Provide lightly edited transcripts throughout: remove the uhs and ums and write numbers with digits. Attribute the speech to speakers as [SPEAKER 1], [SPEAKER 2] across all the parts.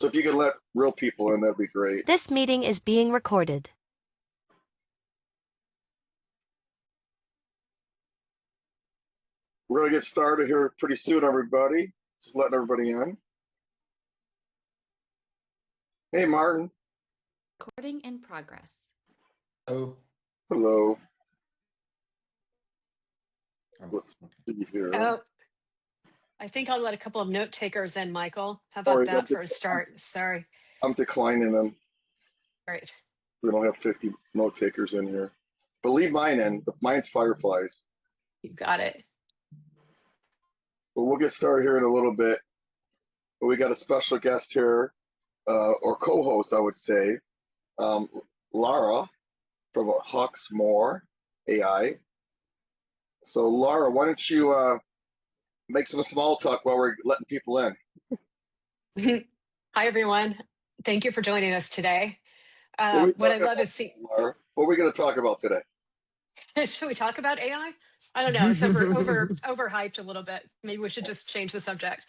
[SPEAKER 1] So if you could let real people in, that'd be great.
[SPEAKER 2] This meeting is being recorded.
[SPEAKER 1] We're going to get started here pretty soon, everybody. Just letting everybody in. Hey, Martin.
[SPEAKER 3] Recording in progress.
[SPEAKER 4] Oh.
[SPEAKER 1] Hello.
[SPEAKER 4] Oh,
[SPEAKER 1] Let's
[SPEAKER 4] okay.
[SPEAKER 1] see here.
[SPEAKER 5] Oh, I think I'll let a couple of note takers in, Michael. How
[SPEAKER 1] Sorry,
[SPEAKER 5] about that for a start? Sorry.
[SPEAKER 1] I'm declining them.
[SPEAKER 5] Great.
[SPEAKER 1] We don't have 50 note takers in here. But leave mine in. Mine's Fireflies.
[SPEAKER 5] You got it.
[SPEAKER 1] But we'll get started here in a little bit. But we got a special guest here, or co-host, I would say, Lara from Hawksmoor AI. So, Lara, why don't you make some small talk while we're letting people in?
[SPEAKER 5] Hi, everyone. Thank you for joining us today.
[SPEAKER 1] What
[SPEAKER 5] I'd love to see.
[SPEAKER 1] Lara, what are we going to talk about today?
[SPEAKER 5] Should we talk about AI? I don't know. It's overhyped a little bit. Maybe we should just change the subject.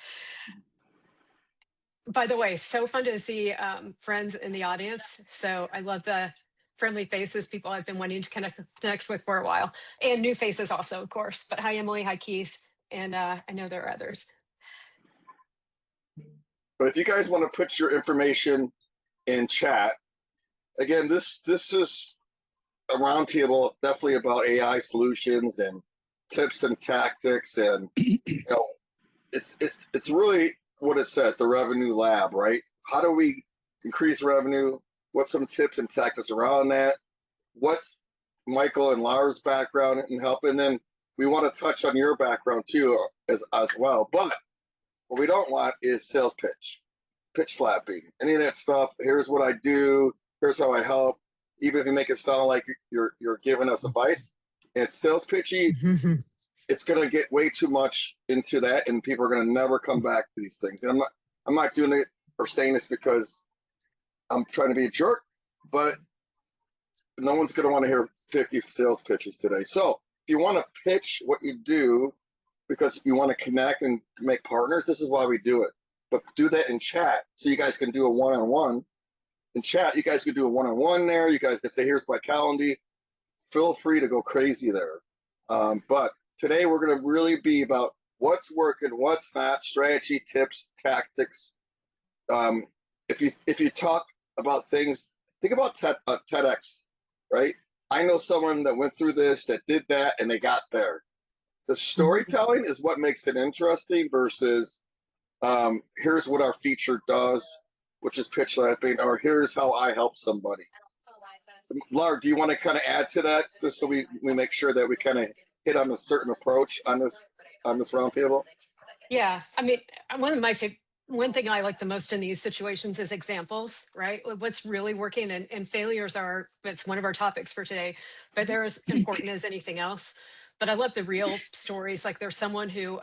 [SPEAKER 5] By the way, so fun to see friends in the audience. So I love the friendly faces, people I've been wanting to connect with for a while, and new faces also, of course. But hi, Emily. Hi, Keith. And I know there are others.
[SPEAKER 1] But if you guys want to put your information in chat, again, this is a roundtable definitely about AI solutions and tips and tactics, and it's really what it says, the revenue lab, right? How do we increase revenue? What's some tips and tactics around that? What's Michael and Lara's background and help? And then we want to touch on your background too as well. But what we don't want is sales pitch slapping, any of that stuff. Here's what I do. Here's how I help. Even if you make it sound like you're giving us advice, it's sales pitchy. It's going to get way too much into that, and people are going to never come back to these things. And I'm not doing it or saying this because I'm trying to be a jerk, but no one's going to want to hear 50 sales pitches today. So if you want to pitch what you do because you want to connect and make partners, this is why we do it. But do that in chat so you guys can do a one-on-one. In chat, you guys could do a one-on-one there. You guys could say, here's my calendar. Feel free to go crazy there. But today we're going to really be about what's working, what's not, strategy, tips, tactics. If you talk about things, think about TEDx, right? I know someone that went through this, that did that, and they got there. The storytelling is what makes it interesting versus here's what our feature does, which is pitch slapping, or here's how I help somebody. Lara, do you want to kind of add to that so we make sure that we kind of hit on a certain approach on this roundtable?
[SPEAKER 5] Yeah, I mean, one thing I like the most in these situations is examples, right? What's really working, and failures it's one of our topics for today, but they're as important as anything else. But I love the real stories. Like there's someone who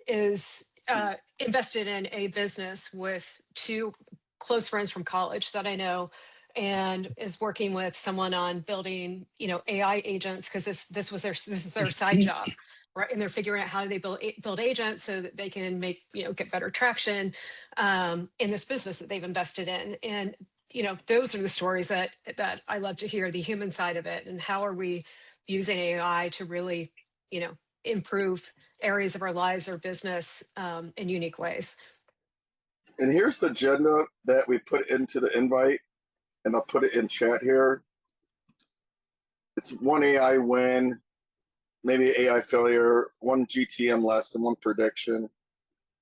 [SPEAKER 5] is invested in a business with two close friends from college that I know, and is working with someone on building, AI agents, because this is their side job, right? And they're figuring out how they build agents so that they can get better traction in this business that they've invested in. And those are the stories that I love to hear, the human side of it, and how are we using AI to really improve areas of our lives or business in unique ways.
[SPEAKER 1] And here's the agenda that we put into the invite, and I'll put it in chat here. It's one AI win, maybe AI failure, one GTM lesson, one prediction.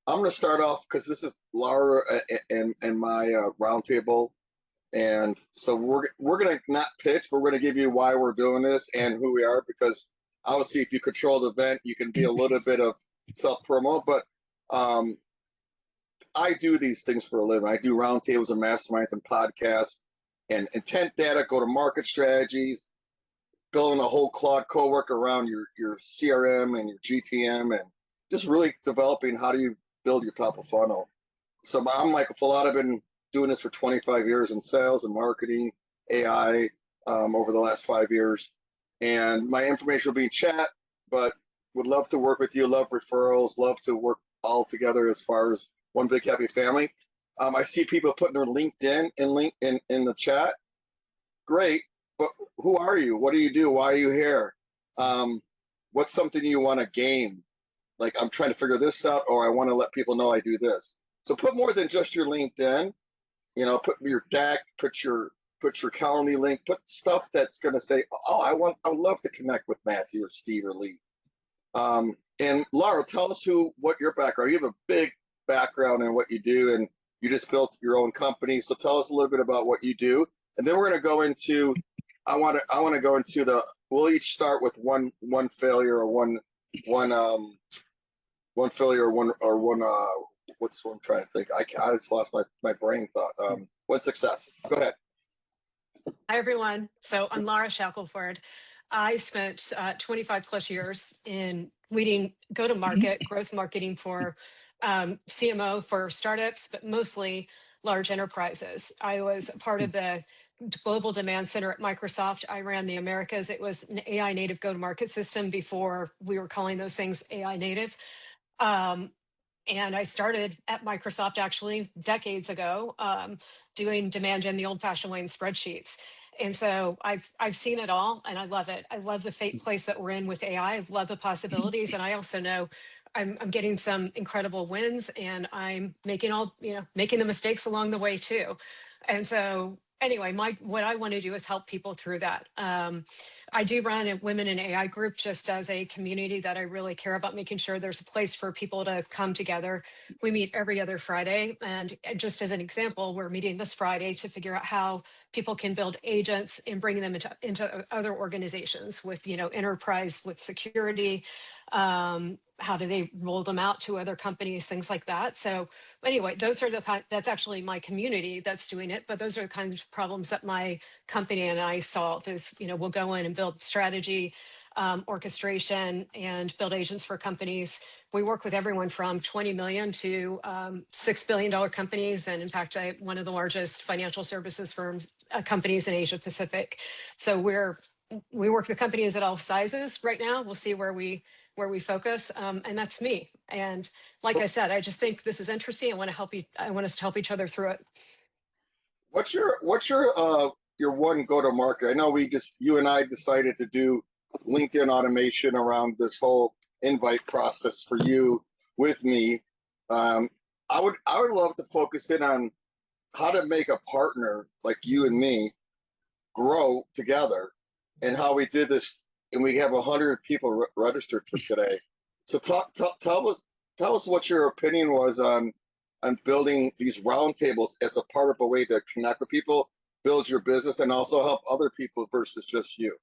[SPEAKER 1] I'm going to start off because this is Lara and my roundtable. And so we're going to not pitch, but we're going to give you why we're doing this and who we are, because obviously if you control the event, you can be a little bit of self-promo. But I do these things for a living. I do roundtables and masterminds and podcasts and intent data, go-to-market strategies, building a whole Claude coworker around your CRM and your GTM, and just really developing how do you build your top of funnel. So I'm Michael Falato. I've been doing this for 25 years in sales and marketing, AI over the last 5 years. And my information will be in chat, but would love to work with you, love referrals, love to work all together as far as one big happy family. I see people putting their LinkedIn in the chat. Great, but who are you? What do you do? Why are you here? What's something you want to gain? Like, I'm trying to figure this out, or I want to let people know I do this. So put more than just your LinkedIn. You know, put your deck, put your Calendly link, put stuff that's going to say, oh, I would love to connect with Matthew or Steve or Lee. And Lara, tell us what your background. You have a big background in what you do, and you just built your own company. So tell us a little bit about what you do, and then we're going to go into. I want to go into the. We'll each start with one failure or one failure or one. What's what I'm trying to think. I just lost my brain thought. One success. Go ahead.
[SPEAKER 5] Hi, everyone. So I'm Lara Schackelford. I spent 25 plus years in leading go-to-market growth marketing for CMO for startups, but mostly large enterprises. I was a part of the global demand center at Microsoft. I ran the Americas. It was an AI native go-to-market system before we were calling those things AI native. And I started at Microsoft actually decades ago, doing demand gen the old-fashioned way in spreadsheets. And so I've seen it all, and I love it. I love the place that we're in with AI. I love the possibilities, and I also know I'm getting some incredible wins, and I'm making the mistakes along the way too. And so anyway, what I want to do is help people through that. I do run a Women in AI group just as a community that I really care about making sure there's a place for people to come together. We meet every other Friday. And just as an example, we're meeting this Friday to figure out how people can build agents and bring them into other organizations with, enterprise, with security. How do they roll them out to other companies, things like that. So anyway, that's actually my community that's doing it, but those are the kinds of problems that my company and I solve is, we'll go in and build strategy, orchestration, and build agents for companies. We work with everyone from 20 million to $6 billion companies. And in fact, one of the largest financial services firms, companies in Asia Pacific. So we work with companies at all sizes right now. We'll see where we focus, and that's me. And like I said, I just think this is interesting. I want to help you. I want us to help each other through it.
[SPEAKER 1] What's your one go-to-market? I know you and I decided to do LinkedIn automation around this whole invite process for you with me. I would love to focus in on how to make a partner like you and me grow together, and how we did this. And we have 100 people registered for today. So tell us what your opinion was on building these roundtables as a part of a way to connect with people, build your business, and also help other people versus just you.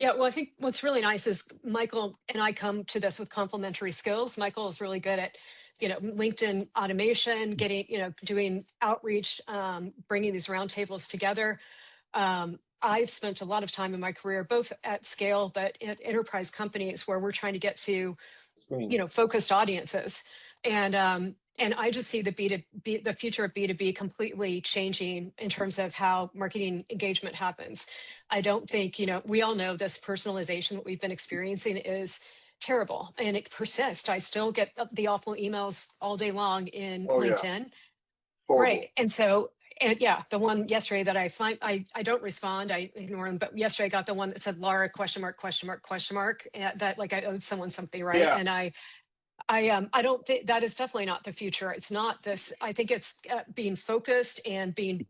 [SPEAKER 5] Yeah, well, I think what's really nice is Michael and I come to this with complementary skills. Michael is really good at, LinkedIn automation, doing outreach, bringing these roundtables together. I've spent a lot of time in my career, both at scale, but at enterprise companies where we're trying to get to, focused audiences. And I just see the future of B2B completely changing in terms of how marketing engagement happens. I don't think, we all know this personalization that we've been experiencing is terrible, and it persists. I still get the awful emails all day long in LinkedIn.
[SPEAKER 1] Yeah.
[SPEAKER 5] Right. And so, yeah, the one yesterday that I find I don't respond, I ignore them. But yesterday I got the one that said Lara ? That like I owed someone something, right?
[SPEAKER 1] Yeah.
[SPEAKER 5] And I don't think that is definitely not the future. It's not this. I think it's being focused and being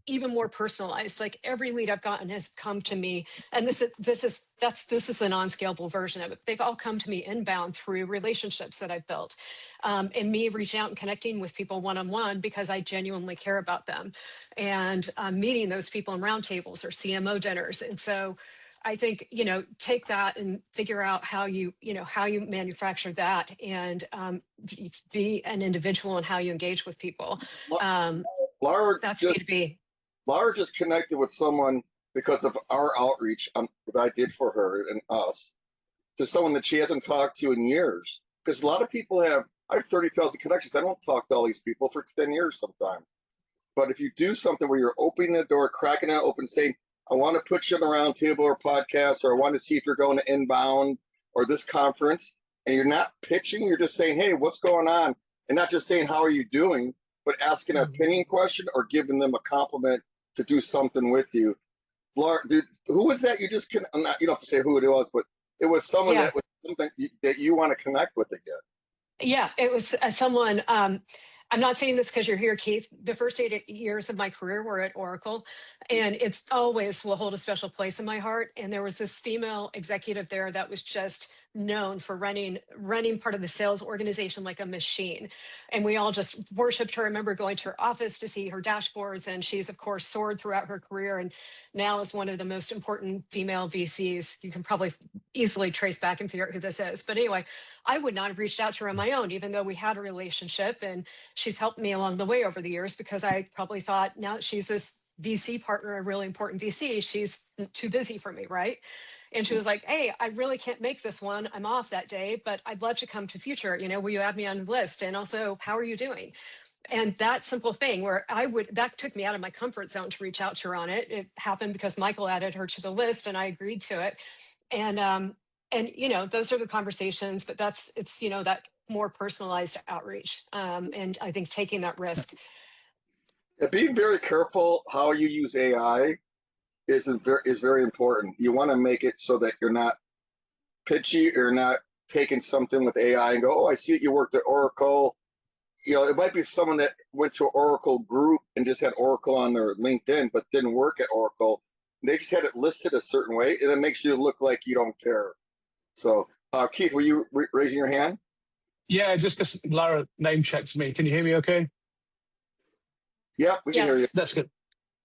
[SPEAKER 5] even more personalized. Like every lead I've gotten has come to me, and this is the non-scalable version of it. They've all come to me inbound through relationships that I've built, and me reaching out and connecting with people one-on-one because I genuinely care about them, and meeting those people in roundtables or CMO dinners. And so I think, take that and figure out how you manufacture that, and be an individual in how you engage with people.
[SPEAKER 1] Lara,
[SPEAKER 5] that's B2B.
[SPEAKER 1] Lara just connected with someone because of our outreach that I did for her and us, to someone that she hasn't talked to in years. Because a lot of people I have 30,000 connections. I don't talk to all these people for 10 years sometimes. But if you do something where you're opening the door, cracking it open, saying, I want to put you on a round table or podcast, or I want to see if you're going to Inbound or this conference, and you're not pitching, you're just saying, hey, what's going on? And not just saying, how are you doing? but asking an opinion question or giving them a compliment to do something with you. Laura, dude, who was that? You just can. I'm not. You don't have to say who it was, but it was someone
[SPEAKER 5] Yeah.
[SPEAKER 1] that was something that you want to connect with again.
[SPEAKER 5] Yeah, it was someone. I'm not saying this because you're here, Keith. The first 8 years of my career were at Oracle, and it's always will hold a special place in my heart. And there was this female executive there that was just known for running part of the sales organization like a machine. And we all just worshiped her. I remember going to her office to see her dashboards, and she's of course soared throughout her career and now is one of the most important female VCs. You can probably easily trace back and figure out who this is. But anyway, I would not have reached out to her on my own, even though we had a relationship. And she's helped me along the way over the years because I probably thought now that she's this VC partner, a really important VC, she's too busy for me, right? And she was like, hey, I really can't make this one. I'm off that day, but I'd love to come to future. Will you add me on the list? And also, how are you doing? And that simple thing where that took me out of my comfort zone to reach out to her on it. It happened because Michael added her to the list and I agreed to it. And those are the conversations, but it's that more personalized outreach. And I think taking that risk.
[SPEAKER 1] Yeah, being very careful how you use AI is very important. You want to make it so that you're not pitchy or not taking something with AI and go, oh, I see that you worked at Oracle. It might be someone that went to an Oracle group and just had Oracle on their LinkedIn, but didn't work at Oracle. They just had it listed a certain way, and it makes you look like you don't care. So, Keith, were you raising your hand?
[SPEAKER 6] Yeah, just because Lara name checks me. Can you hear me okay?
[SPEAKER 1] Yeah, we can hear you.
[SPEAKER 6] That's good.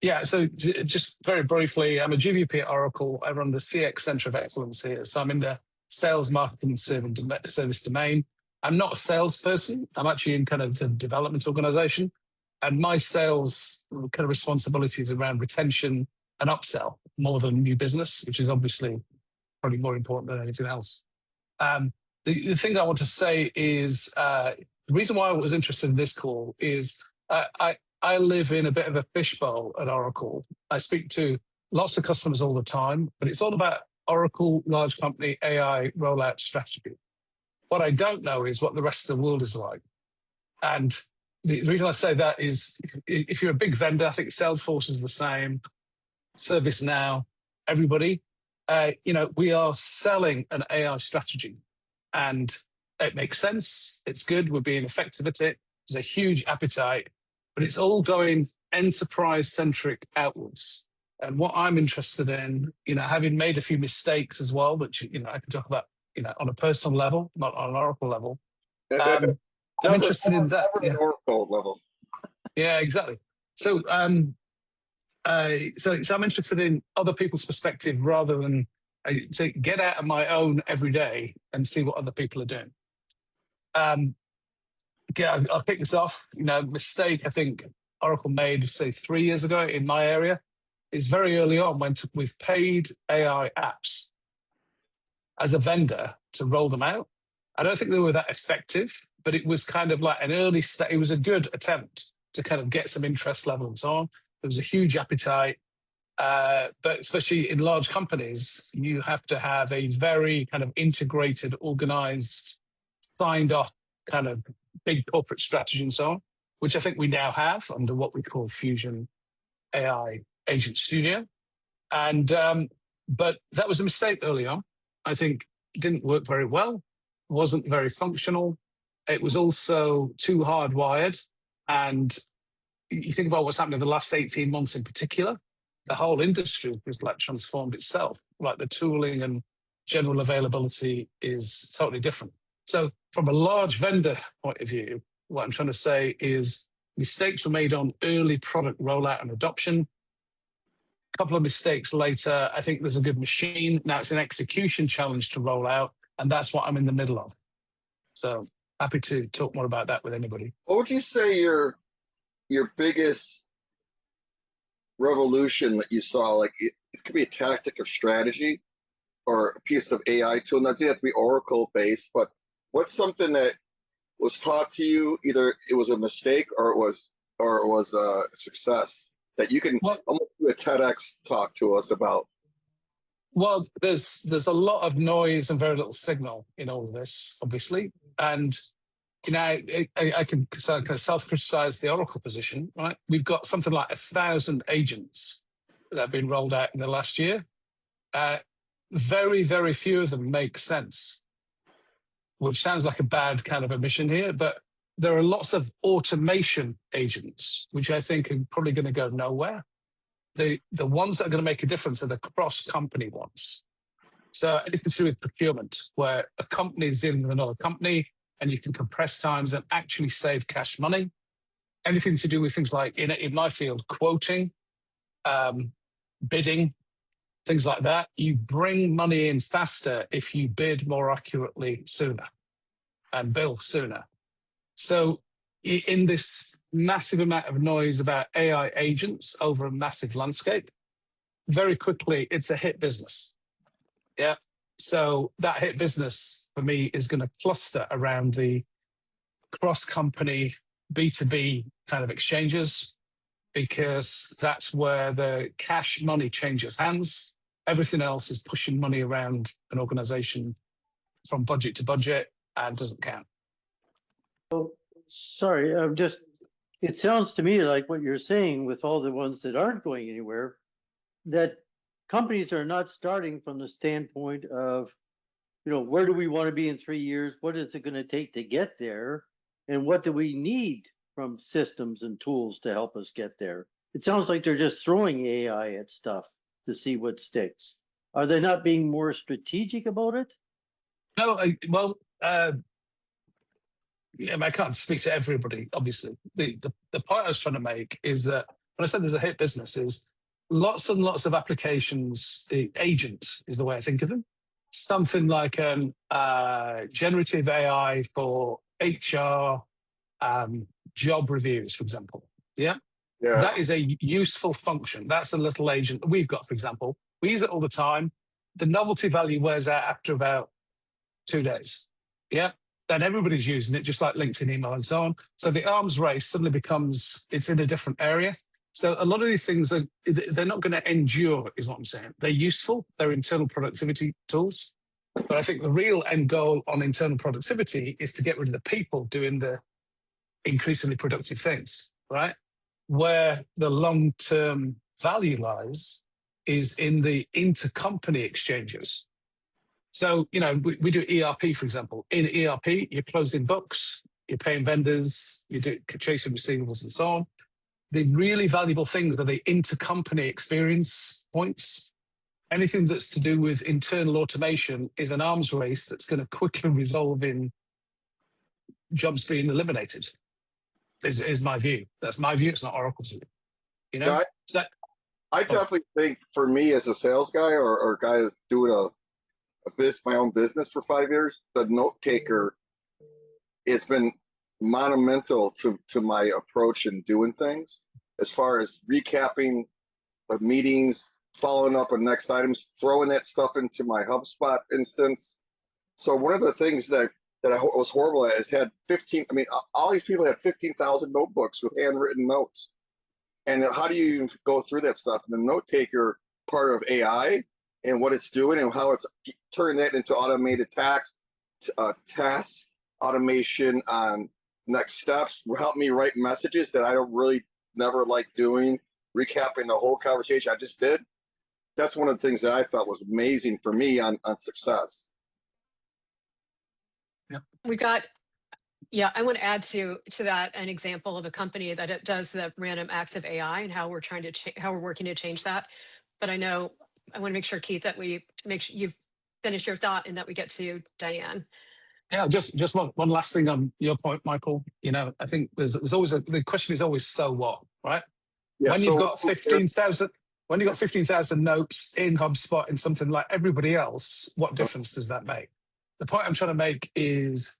[SPEAKER 6] Yeah, so just very briefly, I'm a GVP at Oracle. I run the CX Center of Excellence here. So I'm in the sales, marketing, service domain. I'm not a salesperson. I'm actually in kind of the development organization. And my sales kind of responsibilities around retention and upsell more than new business, which is obviously probably more important than anything else. The thing I want to say is the reason why I was interested in this call is I live in a bit of a fishbowl at Oracle. I speak to lots of customers all the time, but it's all about Oracle large company AI rollout strategy. What I don't know is what the rest of the world is like. And the reason I say that is if you're a big vendor, I think Salesforce is the same, ServiceNow, everybody, we are selling an AI strategy. And it makes sense. It's good. We're being effective at it. There's a huge appetite, but it's all going enterprise-centric outwards. And what I'm interested in, having made a few mistakes as well, which, I can talk about, on a personal level, not on an Oracle level. I'm interested in that.
[SPEAKER 1] Never an Oracle level.
[SPEAKER 6] Yeah, exactly. So, so I'm interested in other people's perspective rather than to get out of my own every day and see what other people are doing. I'll kick this off. Mistake I think Oracle made, say, 3 years ago in my area is very early on when we've paid AI apps as a vendor to roll them out. I don't think they were that effective, but it was kind of like an early step. It was a good attempt to kind of get some interest level and so on. There was a huge appetite, but especially in large companies, you have to have a very kind of integrated, organized, signed off kind of big corporate strategy and so on, which I think we now have under what we call Fusion AI Agent Studio. And but that was a mistake early on. I think it didn't work very well, wasn't very functional. It was also too hardwired. And you think about what's happened in the last 18 months in particular, the whole industry has transformed itself. Like the tooling and general availability is totally different. So from a large vendor point of view, what I'm trying to say is mistakes were made on early product rollout and adoption. A couple of mistakes later, I think there's a good machine. Now it's an execution challenge to roll out, and that's what I'm in the middle of. So happy to talk more about that with anybody.
[SPEAKER 1] What would you say your biggest revolution that you saw? Like it could be a tactic or strategy or a piece of AI tool. Not doesn't have to be Oracle based, but what's something that was taught to you? Either it was a mistake or it was a success that you can almost do a TEDx talk to us about.
[SPEAKER 6] Well, there's a lot of noise and very little signal in all of this, obviously. And I can kind of self-criticize the Oracle position, right? We've got something like 1,000 agents that have been rolled out in the last year. Very, very few of them make sense, which sounds like a bad kind of omission here, but there are lots of automation agents, which I think are probably going to go nowhere. The ones that are going to make a difference are the cross-company ones. So anything to do with procurement, where a company is dealing with another company and you can compress times and actually save cash money. Anything to do with things like, in my field, quoting, bidding, things like that. You bring money in faster if you bid more accurately sooner and bill sooner. So in this massive amount of noise about AI agents over a massive landscape, very quickly, it's a hit business. Yeah. So that hit business for me is going to cluster around the cross-company B2B kind of exchanges, because that's where the cash money changes hands. Everything else is pushing money around an organization from budget to budget and doesn't count.
[SPEAKER 7] Sorry, it sounds to me like what you're saying with all the ones that aren't going anywhere, that companies are not starting from the standpoint of, where do we want to be in 3 years? What is it going to take to get there? And what do we need from systems and tools to help us get there? It sounds like they're just throwing AI at stuff to see what sticks. Are they not being more strategic about it?
[SPEAKER 6] No, I can't speak to everybody, obviously. The point I was trying to make is that when I said there's a hit business, is lots and lots of applications, agents is the way I think of them. Something like generative AI for HR job reviews, for example. Yeah? That is a useful function. That's a little agent that we've got, for example. We use it all the time. The novelty value wears out after about 2 days. Yeah? Then everybody's using it, just like LinkedIn email and so on. So the arms race suddenly becomes, it's in a different area. So a lot of these things, they're not going to endure, is what I'm saying. They're useful. They're internal productivity tools. But I think the real end goal on internal productivity is to get rid of the people doing the increasingly productive things, right? Where the long-term value lies is in the intercompany exchanges. So, we do ERP, for example. In ERP, you're closing books, you're paying vendors, you do chasing receivables and so on. The really valuable things are the intercompany experience points. Anything that's to do with internal automation is an arms race that's going to quickly resolve in jobs being eliminated, is my view. That's my view. It's not Oracle's view.
[SPEAKER 1] I definitely think for me as a sales guy or a guy that's doing my own business for 5 years, the note taker has been monumental to my approach in doing things, as far as recapping the meetings, following up on next items, throwing that stuff into my HubSpot instance. So one of the things that I was horrible at is had 15, all these people had 15,000 notebooks with handwritten notes. And how do you go through that stuff? And the note taker part of AI and what it's doing and how it's turning that into automated task automation on next steps will help me write messages that I don't really never like doing, recapping the whole conversation I just did. That's one of the things that I thought was amazing for me on success.
[SPEAKER 5] We've got, I want to add to that an example of a company that it does the random acts of AI and how we're trying to how we're working to change that. But I want to make sure, Keith, that we make sure you've finished your thought and that we get to Diane.
[SPEAKER 6] Yeah, just one last thing on your point, Michael. I think there's always the question is always, so what, right?
[SPEAKER 1] Yeah,
[SPEAKER 6] when you've got 15,000 notes in HubSpot and something like everybody else, what difference does that make? The point I'm trying to make is,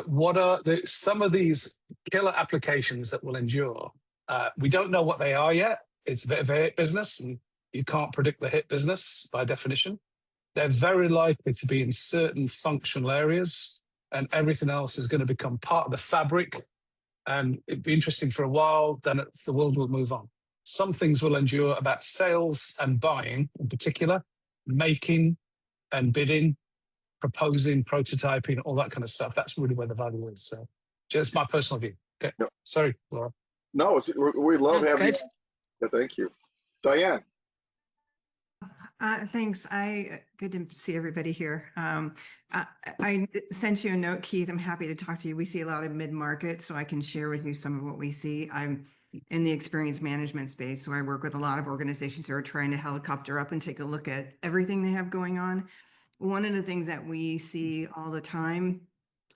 [SPEAKER 6] what are some of these killer applications that will endure? We don't know what they are yet. It's a bit of a hit business, and you can't predict the hit business by definition. They're very likely to be in certain functional areas, and everything else is going to become part of the fabric. And it'd be interesting for a while, then the world will move on. Some things will endure about sales and buying in particular, making and bidding, proposing, prototyping, all that kind of stuff. That's really where the value is. So Just my personal view. Okay.
[SPEAKER 1] Yep.
[SPEAKER 6] Sorry, Laura.
[SPEAKER 1] No, we love
[SPEAKER 5] That's
[SPEAKER 1] having
[SPEAKER 5] good.
[SPEAKER 1] you. Yeah, thank you. Diane.
[SPEAKER 8] Thanks. Good to see everybody here. I sent you a note, Keith. I'm happy to talk to you. We see a lot of mid-market, so I can share with you some of what we see. I'm in the experience management space, so I work with a lot of organizations who are trying to helicopter up and take a look at everything they have going on. One of the things that we see all the time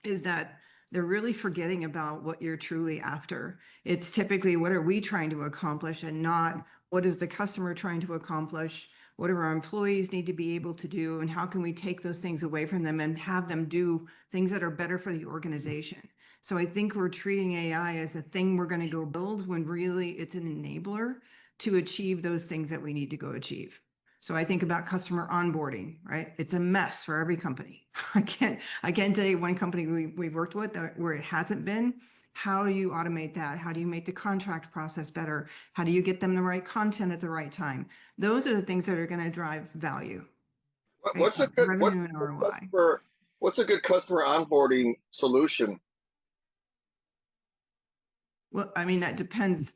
[SPEAKER 8] is that they're really forgetting about what you're truly after. It's typically what are we trying to accomplish and not what is the customer trying to accomplish, what do our employees need to be able to do, and how can we take those things away from them and have them do things that are better for the organization. So I think we're treating AI as a thing we're going to go build when really it's an enabler to achieve those things that we need to go achieve. So I think about customer onboarding, right? It's a mess for every company. I can't tell you one company we've worked with where it hasn't been. How do you automate that? How do you make the contract process better? How do you get them the right content at the right time? Those are the things that are going to drive value.
[SPEAKER 1] What's a good what's a good customer onboarding solution?
[SPEAKER 8] Well, I mean, that depends.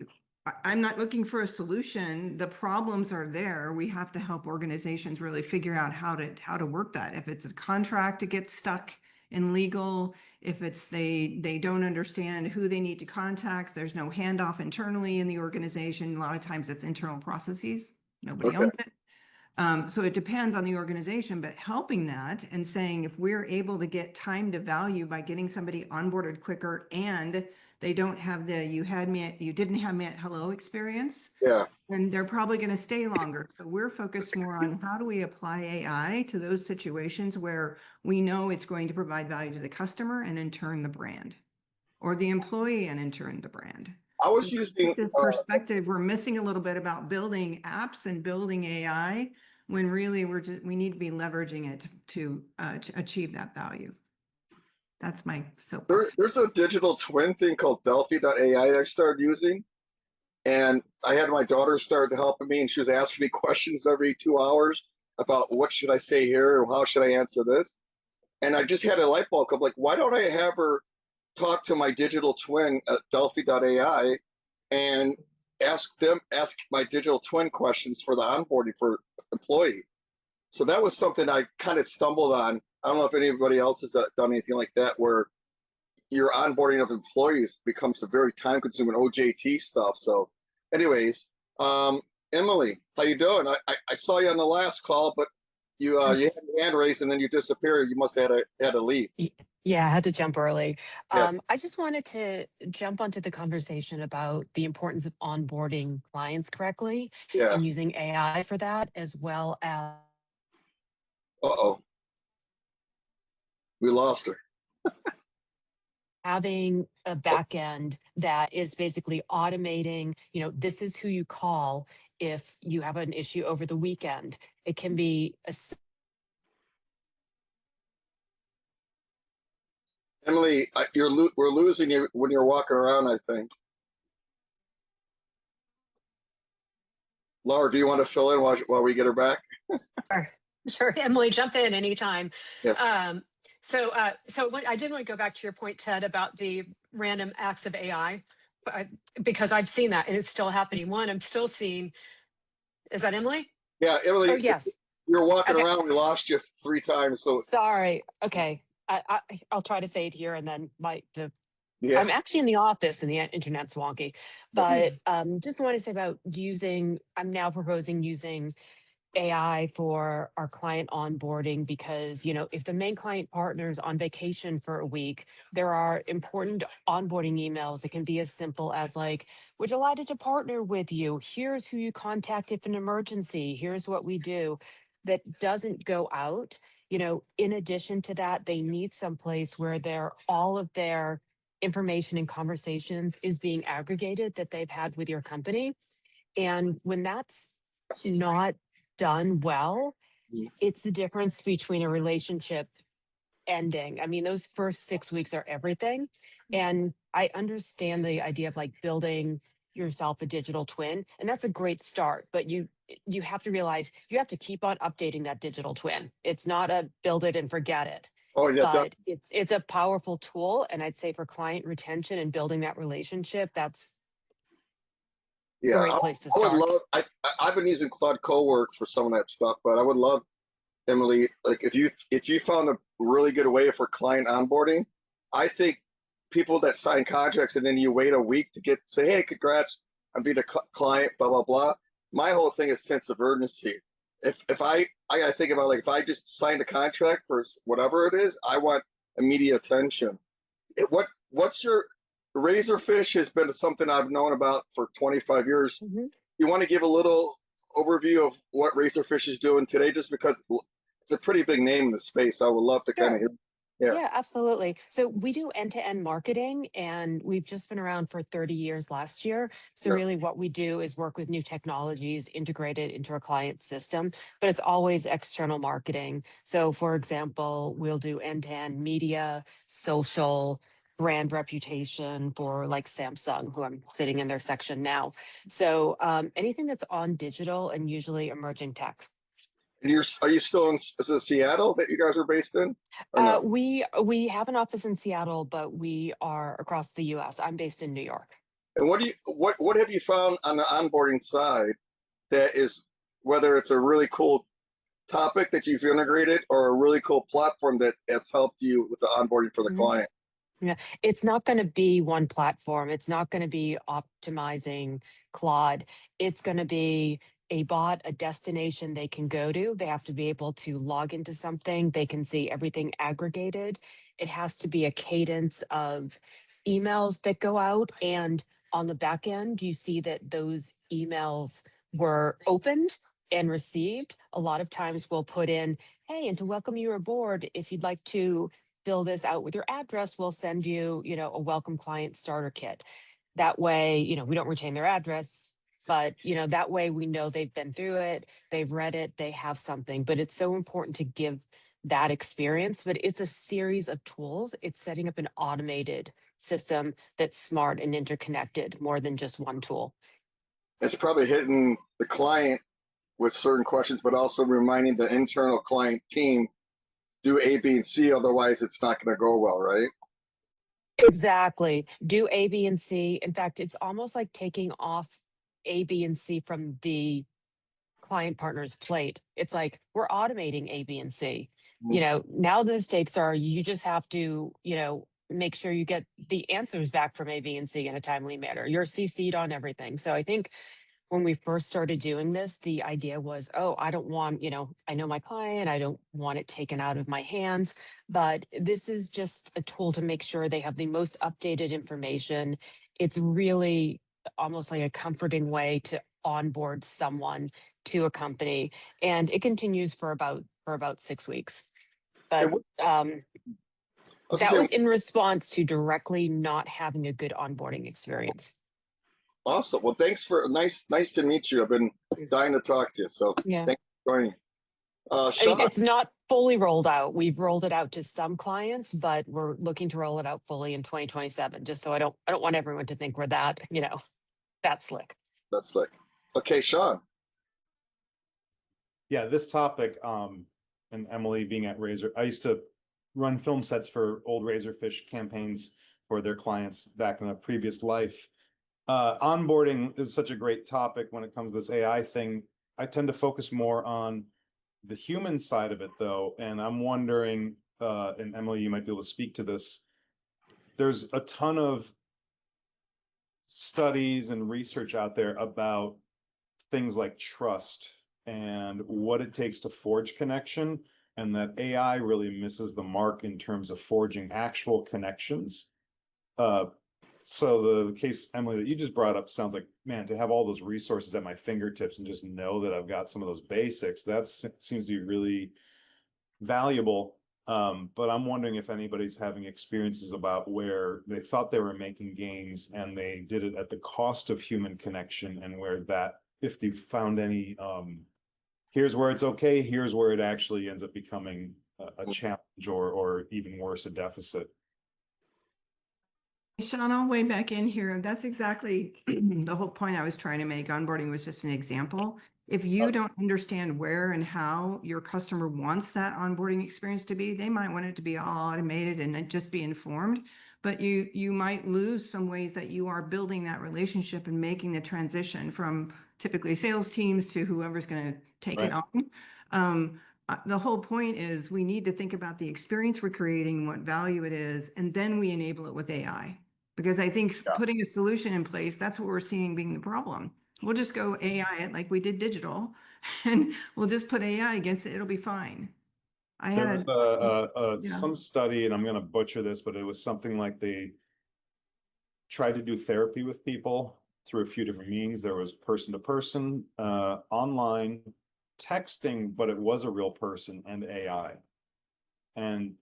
[SPEAKER 8] I'm not looking for a solution. The problems are there. We have to help organizations really figure out how to work that. If it's a contract, it gets stuck in legal. If it's they don't understand who they need to contact, there's no handoff internally in the organization. A lot of times it's internal processes. Nobody owns it. So it depends on the organization, but helping that and saying if we're able to get time to value by getting somebody onboarded quicker and they don't have the you didn't have me at hello experience,
[SPEAKER 1] Yeah.
[SPEAKER 8] then they're probably going to stay longer. So we're focused more on how do we apply AI to those situations where we know it's going to provide value to the customer and in turn the brand, or the employee and in turn the brand.
[SPEAKER 1] I was
[SPEAKER 8] So
[SPEAKER 1] using
[SPEAKER 8] this perspective, we're missing a little bit about building apps and building AI when really we need to be leveraging it to achieve that value. That's my soapbox.
[SPEAKER 1] there's a digital twin thing called Delphi.ai I started using. And I had my daughter start helping me, and she was asking me questions every 2 hours about what should I say here or how should I answer this. And I just had a light bulb. I'm like, why don't I have her talk to my digital twin at Delphi.ai and ask my digital twin questions for the onboarding for employee. So that was something I kind of stumbled on. I don't know if anybody else has done anything like that where your onboarding of employees becomes a very time consuming OJT stuff. So anyways, Emily, how you doing? I saw you on the last call, but you had your hand raised and then you disappeared. You must have had to leave.
[SPEAKER 9] Yeah, I had to jump early.
[SPEAKER 1] Yeah.
[SPEAKER 9] I just wanted to jump onto the conversation about the importance of onboarding clients correctly
[SPEAKER 1] Yeah.
[SPEAKER 9] and using AI for that, as well as
[SPEAKER 1] We lost her.
[SPEAKER 9] having a back end that is basically automating, this is who you call if you have an issue over the weekend. It can be
[SPEAKER 1] Emily, we're losing you when you're walking around, I think. Laura, do you want to fill in while we get her back?
[SPEAKER 5] Sure, Emily, jump in anytime.
[SPEAKER 1] Yeah.
[SPEAKER 5] So what I did want to go back to your point, Ted, about the random acts of AI, because I've seen that and it's still happening. One, I'm still seeing. Is that Emily?
[SPEAKER 1] Yeah, Emily.
[SPEAKER 9] Oh, yes.
[SPEAKER 1] You're walking
[SPEAKER 9] Okay.
[SPEAKER 1] around. We lost you 3 times. So
[SPEAKER 9] Sorry. Okay. I'll try to say it here, and then
[SPEAKER 1] yeah.
[SPEAKER 9] I'm actually in the office and the internet's wonky, but just want to say about I'm now proposing using AI for our client onboarding because, if the main client partner's on vacation for a week, there are important onboarding emails that can be as simple as like, we're delighted to partner with you. Here's who you contact if an emergency. Here's what we do. That doesn't go out. In addition to that, they need some place where all of their information and conversations is being aggregated that they've had with your company. And when that's not done well, it's the difference between a relationship ending. I mean, those first 6 weeks are everything. And I understand the idea of like building yourself a digital twin, and that's a great start, but you have to realize you have to keep on updating that digital twin. It's not a build it and forget it.
[SPEAKER 1] Oh yeah,
[SPEAKER 9] But it's a powerful tool, and I'd say for client retention and building that relationship, that's a
[SPEAKER 1] yeah.
[SPEAKER 9] great place to
[SPEAKER 1] I would
[SPEAKER 9] start.
[SPEAKER 1] love. I've been using Claude Cowork for some of that stuff, but I would love, Emily, like if you found a really good way for client onboarding, I think people that sign contracts and then you wait a week to get say, hey, congrats, I'm being a client, blah blah blah. My whole thing is sense of urgency. If I gotta think about like if I just signed a contract for whatever it is, I want immediate attention. What's your Razorfish has been something I've known about for 25 years.
[SPEAKER 9] Mhm.
[SPEAKER 1] You want to give a little overview of what Razorfish is doing today, just because it's a pretty big name in the space. I would love to kind of
[SPEAKER 9] Sure.
[SPEAKER 1] hear. Yeah.
[SPEAKER 9] Yeah, absolutely. So we do end-to-end marketing, and we've just been around for 30 years last year. So
[SPEAKER 1] Yes.
[SPEAKER 9] really what we do is work with new technologies integrated into a client system, but it's always external marketing. So for example, we'll do end-to-end media, social, brand reputation for like Samsung, who I'm sitting in their section now. So anything that's on digital and usually emerging tech.
[SPEAKER 1] And are you still in is it Seattle that you guys are based in, or no?
[SPEAKER 9] We have an office in Seattle, but we are across the US. I'm based in New York.
[SPEAKER 1] And what have you found on the onboarding side that is, whether it's a really cool topic that you've integrated or a really cool platform that has helped you with the onboarding for the
[SPEAKER 9] Mhm.
[SPEAKER 1] client?
[SPEAKER 9] Yeah, it's not going to be one platform. It's not going to be optimizing Claude. It's going to be a bot, a destination they can go to. They have to be able to log into something. They can see everything aggregated. It has to be a cadence of emails that go out. And on the back end, you see that those emails were opened and received. A lot of times we'll put in, hey, and to welcome you aboard, if you'd like to fill this out with your address, we'll send you, a welcome client starter kit. That way, we don't retain their address, but, that way we know they've been through it, they've read it, they have something. But it's so important to give that experience. But it's a series of tools. It's setting up an automated system that's smart and interconnected more than just one tool.
[SPEAKER 1] It's probably hitting the client with certain questions, but also reminding the internal client team do A, B, and C. Otherwise, it's not going to go well, right?
[SPEAKER 9] Exactly. Do A, B, and C. In fact, it's almost like taking off A, B, and C from the client partner's plate. It's like we're automating A, B, and C. Now the stakes are you just have to, make sure you get the answers back from A, B, and C in a timely manner. You're CC'd on everything. So I think when we first started doing this, the idea was, oh, I don't want, I know my client, I don't want it taken out of my hands, but this is just a tool to make sure they have the most updated information. It's really almost like a comforting way to onboard someone to a company, and it continues for about 6 weeks. But that was in response to directly not having a good onboarding experience.
[SPEAKER 1] Awesome. Well, thanks for nice to meet you. I've been dying to talk to you. So
[SPEAKER 9] Yeah.
[SPEAKER 1] thanks for joining.
[SPEAKER 9] I mean,
[SPEAKER 1] Sean,
[SPEAKER 9] it's not fully rolled out. We've rolled it out to some clients, but we're looking to roll it out fully in 2027. Just so I don't want everyone to think we're that, that slick.
[SPEAKER 1] that's slick. Okay, Sean.
[SPEAKER 4] Yeah, this topic, and Emily being at Razor, I used to run film sets for old Razorfish campaigns for their clients back in a previous life. Onboarding is such a great topic when it comes to this AI thing. I tend to focus more on the human side of it, though, and I'm wondering, and Emily, you might be able to speak to this. There's a ton of studies and research out there about things like trust and what it takes to forge connection, and that AI really misses the mark in terms of forging actual connections. So the case, Emily, that you just brought up sounds like, man, to have all those resources at my fingertips and just know that I've got some of those basics, that seems to be really valuable. But I'm wondering if anybody's having experiences about where they thought they were making gains and they did it at the cost of human connection, and where that, if they found any, here's where it's okay, here's where it actually ends up becoming a challenge, or even worse, a deficit.
[SPEAKER 8] Sean, I'll weigh back in here. That's exactly the whole point I was trying to make. Onboarding was just an example. If you don't understand where and how your customer wants that onboarding experience to be, they might want it to be all automated and just be informed. But you might lose some ways that you are building that relationship and making the transition from typically sales teams to whoever's going to take it on. The whole point is we need to think about the experience we're creating, what value it is, and then we enable it with AI. Because I think putting a solution in place, that's what we're seeing being the problem. We'll just go AI it like we did digital, and we'll just put AI against it. It'll be fine. I
[SPEAKER 4] There
[SPEAKER 8] had
[SPEAKER 4] was
[SPEAKER 8] yeah.
[SPEAKER 4] some study, and I'm going to butcher this, but it was something like they tried to do therapy with people through a few different means. There was person to person, online, texting, but it was a real person, and AI. And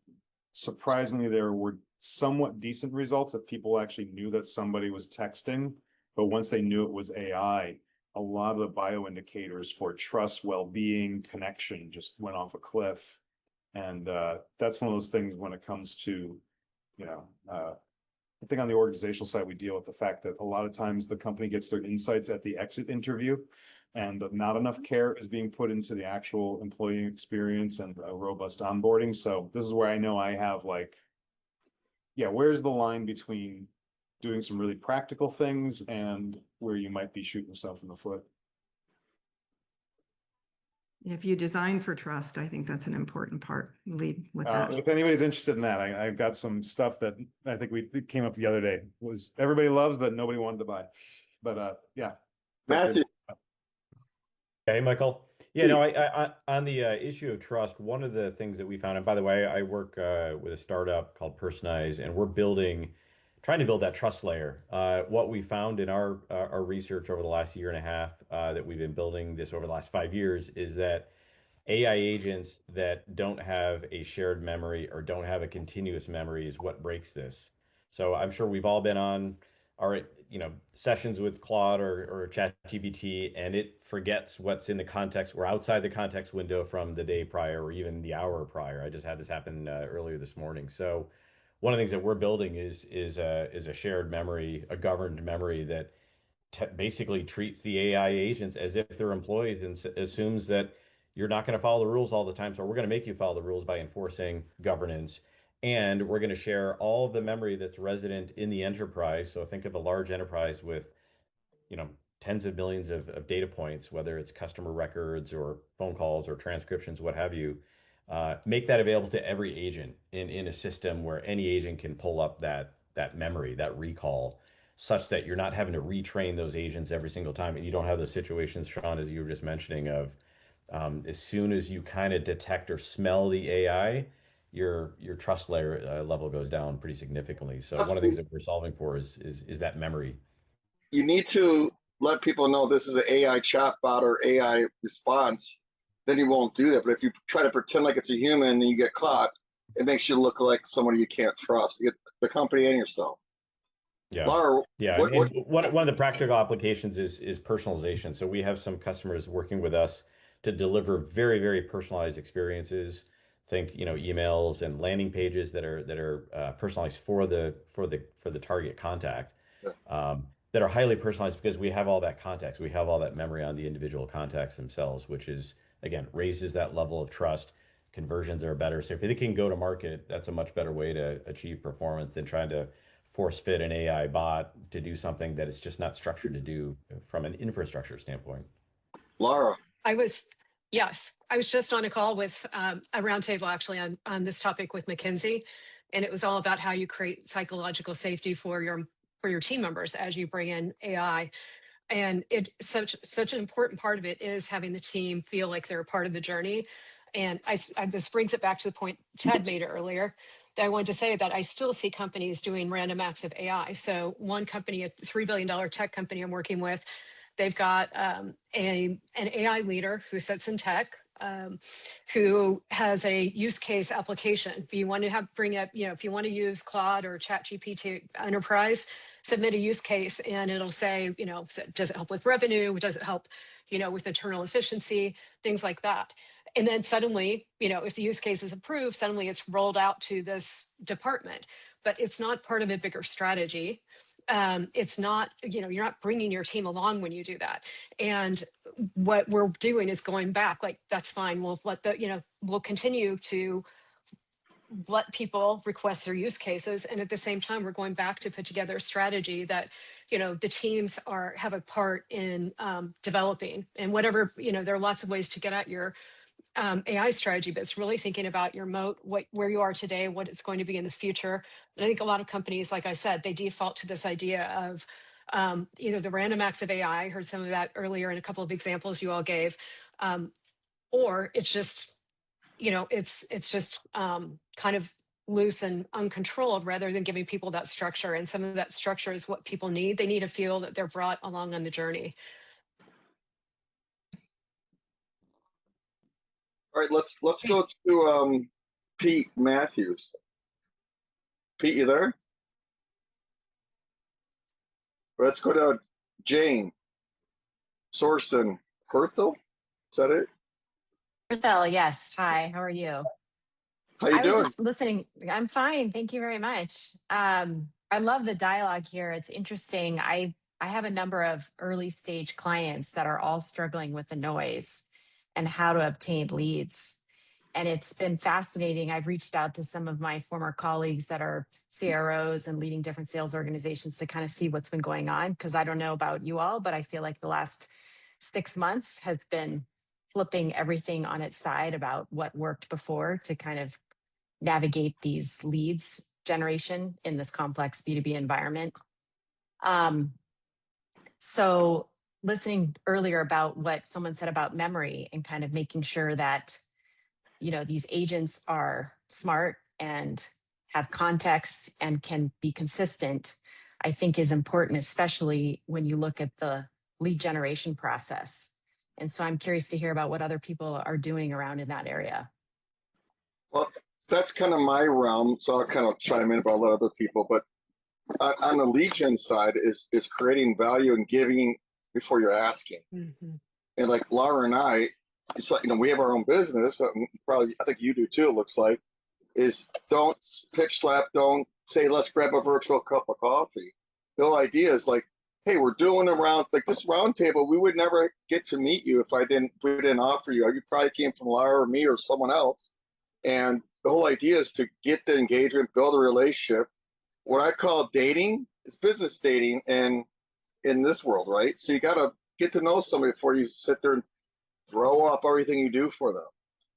[SPEAKER 4] surprisingly, there were somewhat decent results if people actually knew that somebody was texting. But once they knew it was AI, a lot of the bioindicators for trust, well-being, connection just went off a cliff. And that's one of those things when it comes to, I think on the organizational side, we deal with the fact that a lot of times the company gets their insights at the exit interview, and not enough care is being put into the actual employee experience and a robust onboarding. So this is where I know I have where's the line between doing some really practical things and where you might be shooting yourself in the foot?
[SPEAKER 8] If you design for trust, I think that's an important part. Lead with that.
[SPEAKER 4] If anybody's interested in that, I've got some stuff that I think it came up the other day. Was everybody loves, but nobody wanted to buy. But yeah.
[SPEAKER 1] Matthew.
[SPEAKER 10] Hey, Michael. Yeah, no, I on the issue of trust, one of the things that we found, and by the way, I work with a startup called Personalize, and we're trying to build that trust layer. What we found in our research over the last year and a half that we've been building this over the last 5 years is that AI agents that don't have a shared memory or don't have a continuous memory is what breaks this. So I'm sure we've all been on our sessions with Claude or ChatGPT, and it forgets what's in the context or outside the context window from the day prior or even the hour prior. I just had this happen earlier this morning. So one of the things that we're building is a shared memory, a governed memory that basically treats the AI agents as if they're employees and assumes that you're not going to follow the rules all the time. So we're going to make you follow the rules by enforcing governance. And we're going to share all of the memory that's resident in the enterprise. So think of a large enterprise with, tens of millions of data points, whether it's customer records or phone calls or transcriptions, what have you. Make that available to every agent in a system where any agent can pull up that memory, that recall, such that you're not having to retrain those agents every single time, and you don't have those situations, Sean, as you were just mentioning, of as soon as you kind of detect or smell the AI, your trust layer level goes down pretty significantly. So one of the things that we're solving for is that memory.
[SPEAKER 1] You need to let people know this is an AI chatbot or AI response. Then you won't do that. But if you try to pretend like it's a human and you get caught, it makes you look like somebody you can't trust. You get the company and yourself.
[SPEAKER 10] Yeah.
[SPEAKER 1] Lara,
[SPEAKER 10] yeah. One of the practical applications is personalization. So we have some customers working with us to deliver very, very personalized experiences. Think, emails and landing pages that are personalized for the target contact. That are highly personalized because we have all that context. We have all that memory on the individual contacts themselves, which is, again, raises that level of trust. Conversions are better. So if they can go to market, that's a much better way to achieve performance than trying to force fit an AI bot to do something that it's just not structured to do from an infrastructure standpoint.
[SPEAKER 1] Lara.
[SPEAKER 5] I was just on a call with a roundtable actually on this topic with McKinsey, and it was all about how you create psychological safety for your team members as you bring in AI. And such an important part of it is having the team feel like they're a part of the journey. And this brings it back to the point Ted made earlier that I wanted to say that I still see companies doing random acts of AI. So one company, a $3 billion tech company I'm working with, they've got an AI leader who sits in tech, who has a use case application. If you want to if you want to use Claude or ChatGPT Enterprise, submit a use case and it'll say, does it help with revenue? Does it help, with internal efficiency, things like that. And then suddenly, if the use case is approved, suddenly it's rolled out to this department. but it's not part of a bigger strategy. It's not, you're not bringing your team along when you do that. And what we're doing is going back, like, that's fine. We'll we'll continue to let people request their use cases. And at the same time, we're going back to put together a strategy that, the teams have a part in developing, and whatever, there are lots of ways to get at your AI strategy, but it's really thinking about your moat, where you are today, what it's going to be in the future. And I think a lot of companies, like I said, they default to this idea of either the random acts of AI, I heard some of that earlier in a couple of examples you all gave, or it's just, it's just kind of loose and uncontrolled, rather than giving people that structure. And some of that structure is what people need. They need to feel that they're brought along on the journey.
[SPEAKER 1] All right, let's go to Pete Matthews. Pete, you there? Let's go to Jane Sorson Herthel. Is that it?
[SPEAKER 11] Marcel, yes. Hi, how are you?
[SPEAKER 1] How you
[SPEAKER 11] I
[SPEAKER 1] doing?
[SPEAKER 11] was just listening. I'm fine. Thank you very much. I love the dialogue here. It's interesting. I have a number of early stage clients that are all struggling with the noise and how to obtain leads. And it's been fascinating. I've reached out to some of my former colleagues that are CROs and leading different sales organizations to kind of see what's been going on. Because I don't know about you all, but I feel like the last 6 months has been flipping everything on its side about what worked before to kind of navigate these leads generation in this complex B2B environment. So listening earlier about what someone said about memory and kind of making sure that, these agents are smart and have context and can be consistent, I think is important, especially when you look at the lead generation process. And so I'm curious to hear about what other people are doing around in that area.
[SPEAKER 1] Well, that's kind of my realm, so I'll kind of chime in about other people. But on the lead gen side is creating value and giving before you're asking.
[SPEAKER 5] Mm-hmm.
[SPEAKER 1] And like Lara and I, it's like, we have our own business. Probably, I think you do too. It looks like is don't pitch slap. Don't say let's grab a virtual cup of coffee. The whole idea is like, hey, we're doing like this round table. We would never get to meet you if we didn't offer you. You probably came from Lara or me or someone else. And the whole idea is to get the engagement, build a relationship. What I call dating is business dating, and in this world, right? So you got to get to know somebody before you sit there and throw up everything you do for them.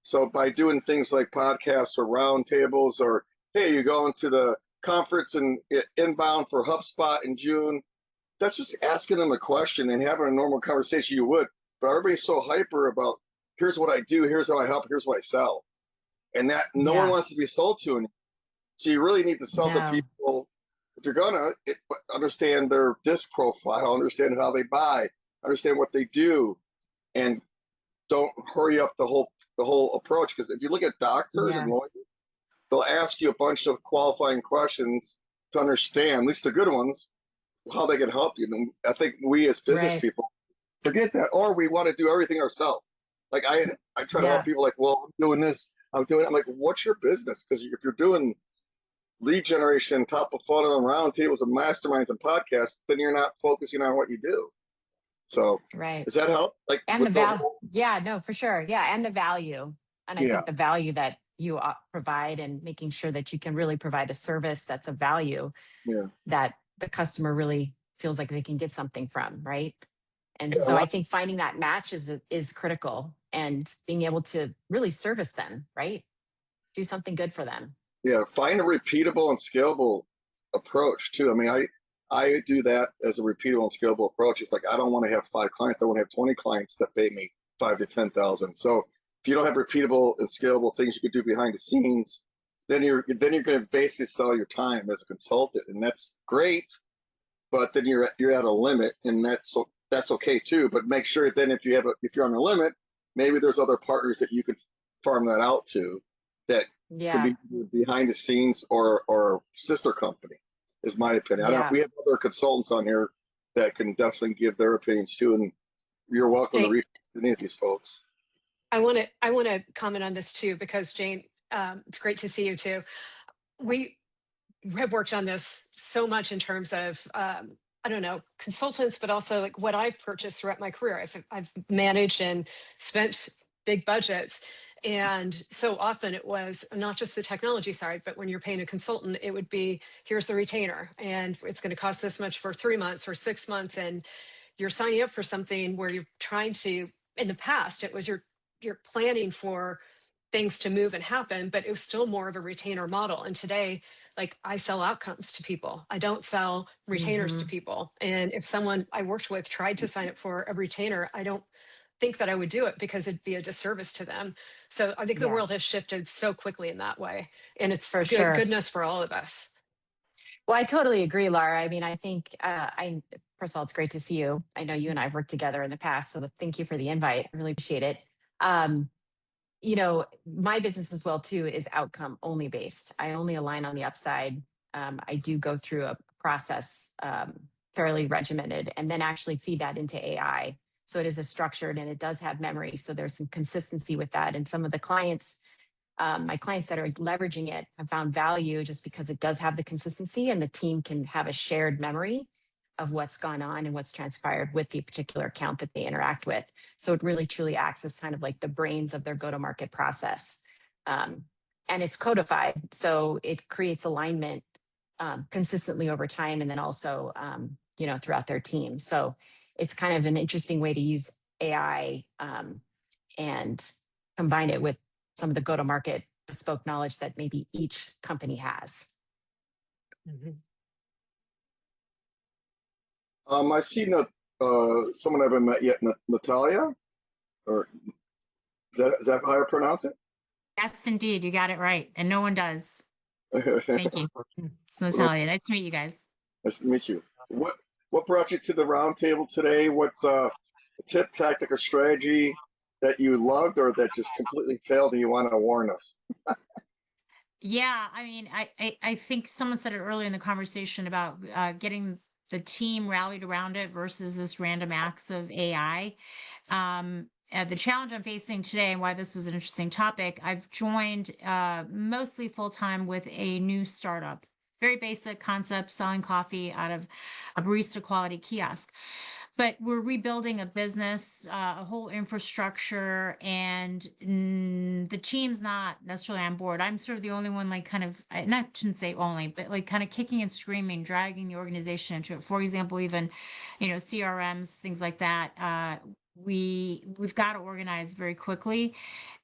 [SPEAKER 1] So by doing things like podcasts or roundtables, or hey, you're going to the conference and inbound for HubSpot in June, that's just asking them a question and having a normal conversation you would. But everybody's so hyper about here's what I do, here's how I help, here's what I sell. And that no one wants to be sold to anymore. So you really need to sell to people. If you're gonna understand their disc profile, understand how they buy, understand what they do, and don't hurry up the whole approach. Because if you look at doctors and lawyers, they'll ask you a bunch of qualifying questions to understand, at least the good ones, how they can help you. And I think we as business people forget that, or we want to do everything ourselves. Like I try to help people like, well, I'm doing this, I'm like, what's your business? Because if you're doing lead generation, top of funnel, and roundtables and masterminds and podcasts, then you're not focusing on what you do. So does that help? Like,
[SPEAKER 11] and the value, no, for sure. Yeah. And the value. And I think the value that you provide, and making sure that you can really provide a service that's of value that the customer really feels like they can get something from, right? And so I think finding that match is critical, and being able to really service them, right? Do something good for them.
[SPEAKER 1] Yeah, find a repeatable and scalable approach too. I mean, I do that as a repeatable and scalable approach. It's like I don't want to have 5 clients. I want to have 20 clients that pay me 5,000 to 10,000. So if you don't have repeatable and scalable things you can do behind the scenes, then you're going to basically sell your time as a consultant, and that's great. But then you're at a limit, and that's okay too. But make sure then if you're on a limit, maybe there's other partners that you could farm that out to that can be behind the scenes or sister company, is my opinion. We have other consultants on here that can definitely give their opinions too, and you're welcome to reach any of these folks.
[SPEAKER 5] I want to comment on this too, because Jane, it's great to see you too. have worked on this so much in terms of I don't know, consultants, but also like what I've purchased throughout my career. I've managed and spent big budgets. And so often it was not just the technology side, but when you're paying a consultant, it would be, here's the retainer, and it's going to cost this much for 3 months or 6 months. And you're signing up for something where you're trying to, in the past, it was you're planning for things to move and happen, but it was still more of a retainer model. And today, like, I sell outcomes to people. I don't sell retainers to people. And if someone I worked with tried to sign up for a retainer, I don't think that I would do it because it'd be a disservice to them. So I think the
[SPEAKER 11] Yeah,
[SPEAKER 5] world has shifted so quickly in that way. And it's
[SPEAKER 11] for sure.
[SPEAKER 5] goodness for all of us.
[SPEAKER 11] Well, I totally agree, Lara. I mean, I think I first of all, it's great to see you. I know you and I have worked together in the past, so thank you for the invite. I really appreciate it. Um, you know, my business as well too is outcome only based. I only align on the upside. I do go through a process, fairly regimented, and then actually feed that into AI. So it is a structured and it does have memory. So there's some consistency with that. And some of the clients, my clients that are leveraging it have found value just because it does have the consistency and the team can have a shared memory of what's gone on and what's transpired with the particular account that they interact with. So it really truly acts as kind of like the brains of their go-to-market process. And it's codified, so it creates alignment consistently over time, and then also you know, throughout their team. So it's kind of an interesting way to use AI and combine it with some of the go-to-market bespoke knowledge that maybe each company has.
[SPEAKER 1] I see someone I haven't met yet, Natalia, or is that how I pronounce it?
[SPEAKER 12] Yes, indeed. You got it right. And no one does.
[SPEAKER 1] Nice
[SPEAKER 12] Thank you. It's Natalia. Nice to meet you guys.
[SPEAKER 1] to meet you. What brought you to the round table today? What's a tip, tactic, or strategy that you loved or that just completely failed and you want to warn us?
[SPEAKER 12] Yeah, I mean, I think someone said it earlier in the conversation about getting the team rallied around it versus this random acts of AI. The challenge I'm facing today and why this was an interesting topic, I've joined mostly full-time with a new startup. Very basic concept, selling coffee out of a barista quality kiosk. But we're rebuilding a business, a whole infrastructure, and the team's not necessarily on board. I'm sort of the only one, like, kind of, I shouldn't say only, but like kind of kicking and screaming, dragging the organization into it. For example, even, you know, CRMs, things like that. We've got to organize very quickly,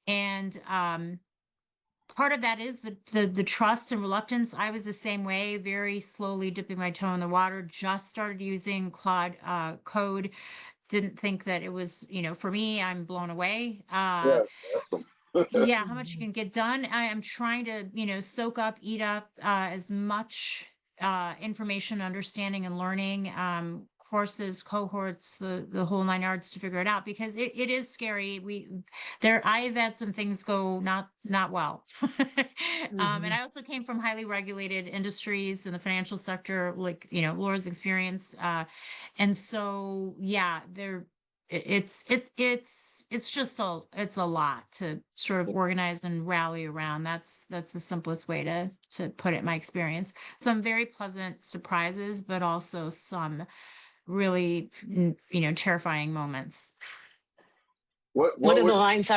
[SPEAKER 12] and part of that is the trust and reluctance. I was the same way, very slowly dipping my toe in the water. Just started using Claude Code. Didn't think that it was, you know, for me. I'm blown away.
[SPEAKER 1] Yeah, awesome.
[SPEAKER 12] Yeah, how much you can get done. I am trying to, you know, soak up, eat up as much information, understanding, and learning. Courses, cohorts, the whole 9 yards to figure it out, because it is scary. I've had some things go not well. And I also came from highly regulated industries in the financial sector, like, you know, Laura's experience. And so, yeah, it's just it's a lot to sort of organize and rally around. That's the simplest way to put it in my experience. Some very pleasant surprises, but also some really, you know, terrifying moments.
[SPEAKER 5] One of the lines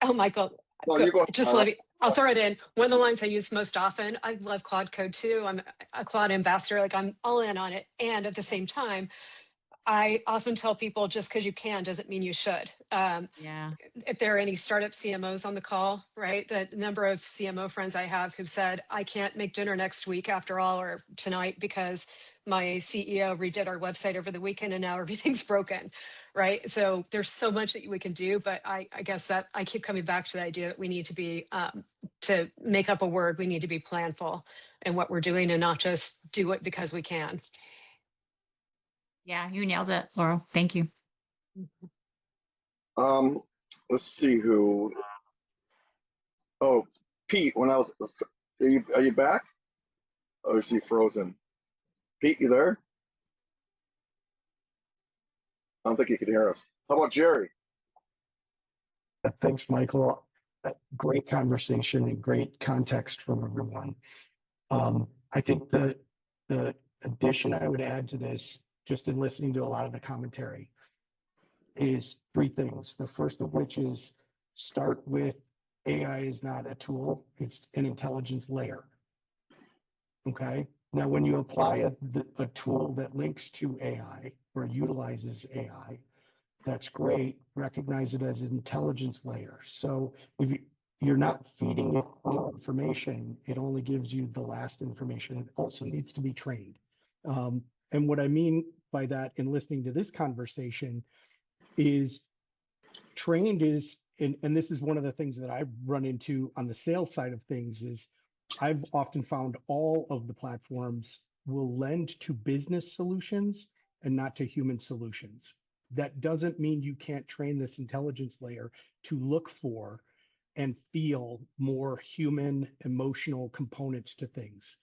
[SPEAKER 5] Michael,
[SPEAKER 1] Well, you go.
[SPEAKER 5] just let me, I'll throw it in. One of the lines I use most often, I love Claude Code too. I'm a Claude ambassador, like I'm all in on it. And at the same time, I often tell people, just because you can doesn't mean you should.
[SPEAKER 12] Yeah.
[SPEAKER 5] If there are any startup CMOs on the call, right? The number of CMO friends I have who've said, I can't make dinner next week after all, or tonight, because my CEO redid our website over the weekend and now everything's broken, right? So there's so much that we can do, but I guess that I keep coming back to the idea that we need to be, to make up a word, we need to be planful in what we're doing and not just do it because we can.
[SPEAKER 12] Yeah, you nailed it, Laura. Thank you.
[SPEAKER 1] Let's see who. Oh, Pete. When I was, are you back? Oh, is he frozen? Pete, you there? I don't think he could hear us. How about Jerry?
[SPEAKER 13] Thanks, Michael. Great conversation and great context from everyone. I think the addition I would add to this, just in listening to a lot of the commentary, is three things. The first of which is start with AI is not a tool, it's an intelligence layer. Okay. Now, when you apply a tool that links to AI or utilizes AI, that's great. Recognize it as an intelligence layer. So if you're not feeding it new information, it only gives you the last information. It also needs to be trained. And what I mean by that in listening to this conversation is trained is, and this is one of the things that I've run into on the sales side of things, is I've often found all of the platforms will lend to business solutions and not to human solutions. That doesn't mean you can't train this intelligence layer to look for and feel more human emotional components to things.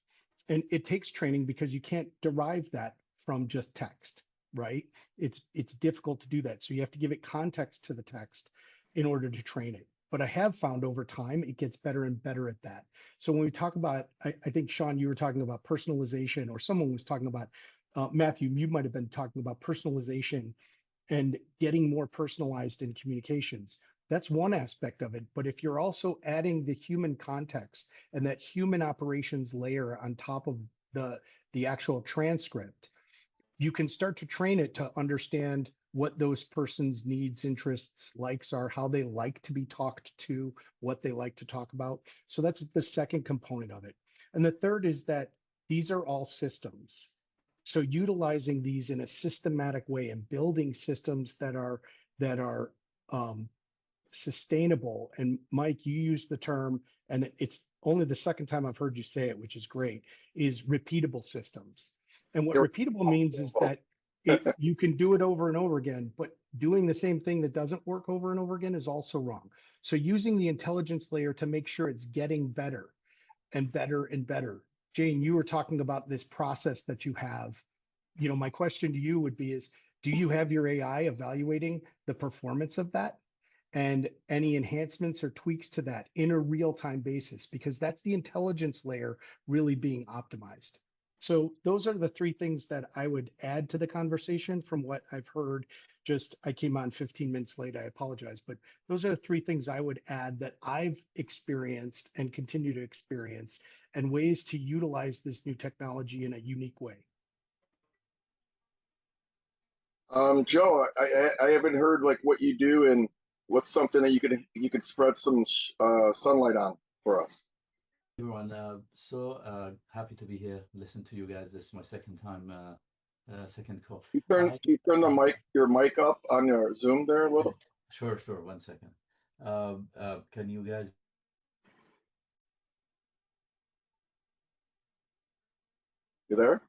[SPEAKER 13] And it takes training because you can't derive that from just text, right? It's difficult to do that. So you have to give it context to the text in order to train it. But I have found over time, it gets better and better at that. So when we talk about, I think, Sean, you were talking about personalization, or someone was talking about, Matthew, you might have been talking about personalization and getting more personalized in communications. That's one aspect of it. But if you're also adding the human context and that human operations layer on top of the actual transcript, you can start to train it to understand what those person's needs, interests, likes are, how they like to be talked to, what they like to talk about. So that's the second component of it. And the third is that these are all systems. So utilizing these in a systematic way and building systems that are sustainable. And Mike, you use the term, and it's only the second time I've heard you say it, which is great, is repeatable systems. And what repeatable means is that you can do it over and over again, but doing the same thing that doesn't work over and over again is also wrong. So using the intelligence layer to make sure it's getting better and better and better. Jane, you were talking about this process that you have. You know, my question to you would be is, do you have your AI evaluating the performance of that and any enhancements or tweaks to that in a real-time basis? Because that's the intelligence layer really being optimized. So those are the three things that I would add to the conversation from what I've heard. Just, I came on 15 minutes late, I apologize, but those are the three things I would add that I've experienced and continue to experience, and ways to utilize this new technology in a unique way.
[SPEAKER 1] Joe, I haven't heard like what you do and what's something that you could spread some sunlight on for us.
[SPEAKER 14] Everyone, happy to be here. Listen to you guys. This is my second time, second call.
[SPEAKER 1] You turn your mic up on your Zoom there a little.
[SPEAKER 14] Sure. 1 second. Can you guys?
[SPEAKER 1] You there?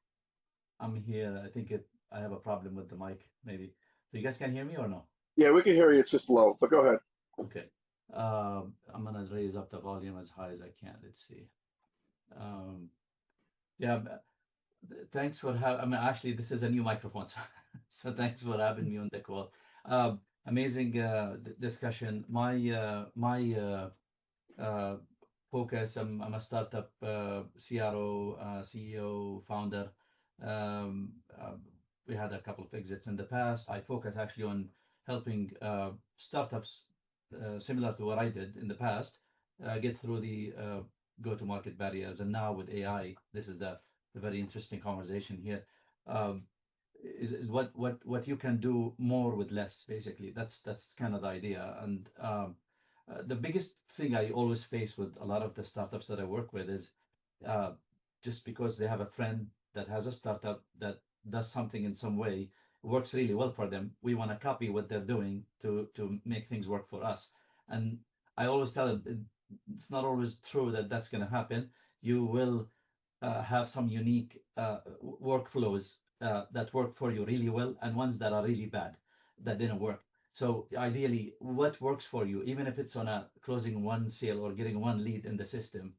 [SPEAKER 14] I'm here. I think I have a problem with the mic. Maybe. So you guys can hear me or no?
[SPEAKER 1] Yeah, we can hear you. It's just low. But go ahead.
[SPEAKER 14] Okay. I'm gonna raise up the volume as high as I can. Let's see. Yeah, thanks for having. I mean, actually, this is a new microphone, so thanks for having me on the call. Amazing discussion. My focus. I'm a startup CRO, CEO, founder. We had a couple of exits in the past. I focus actually on helping startups similar to what I did in the past, get through the go-to-market barriers. And now with AI, this is the very interesting conversation here. Is what you can do more with less. Basically, that's kind of the idea. And the biggest thing I always face with a lot of the startups that I work with is just because they have a friend that has a startup that does something in some way, works really well for them, we want to copy what they're doing to make things work for us. And I always tell them it's not always true that that's going to happen. You will have some unique workflows that work for you really well, and ones that are really bad that didn't work. So ideally, what works for you, even if it's on a closing one sale or getting one lead in the system,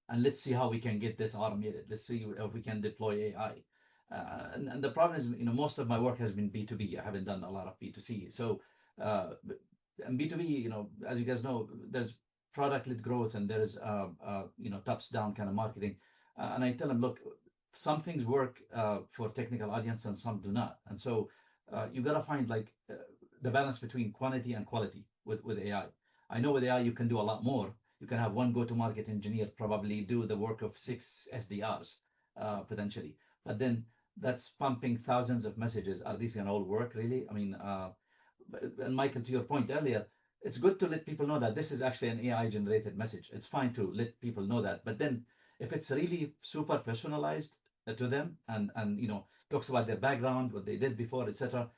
[SPEAKER 14] and let's see how we can get this automated. Let's see if we can deploy AI. And the problem is, most of my work has been B2B. I haven't done a lot of B2C. So, and B2B, as you guys know, there's product-led growth and there's, tops-down kind of marketing. And I tell them, look, some things work for technical audience and some do not. And so you got to find like the balance between quantity and quality with AI. I know with AI, you can do a lot more. You can have one go-to-market engineer probably do the work of 6 SDRs potentially, but then that's pumping thousands of messages. Are these going to all work really? I mean, and Michael, to your point earlier, it's good to let people know that this is actually an AI generated message. It's fine to let people know that, but then if it's really super personalized to them and you know, talks about their background, what they did before, etc.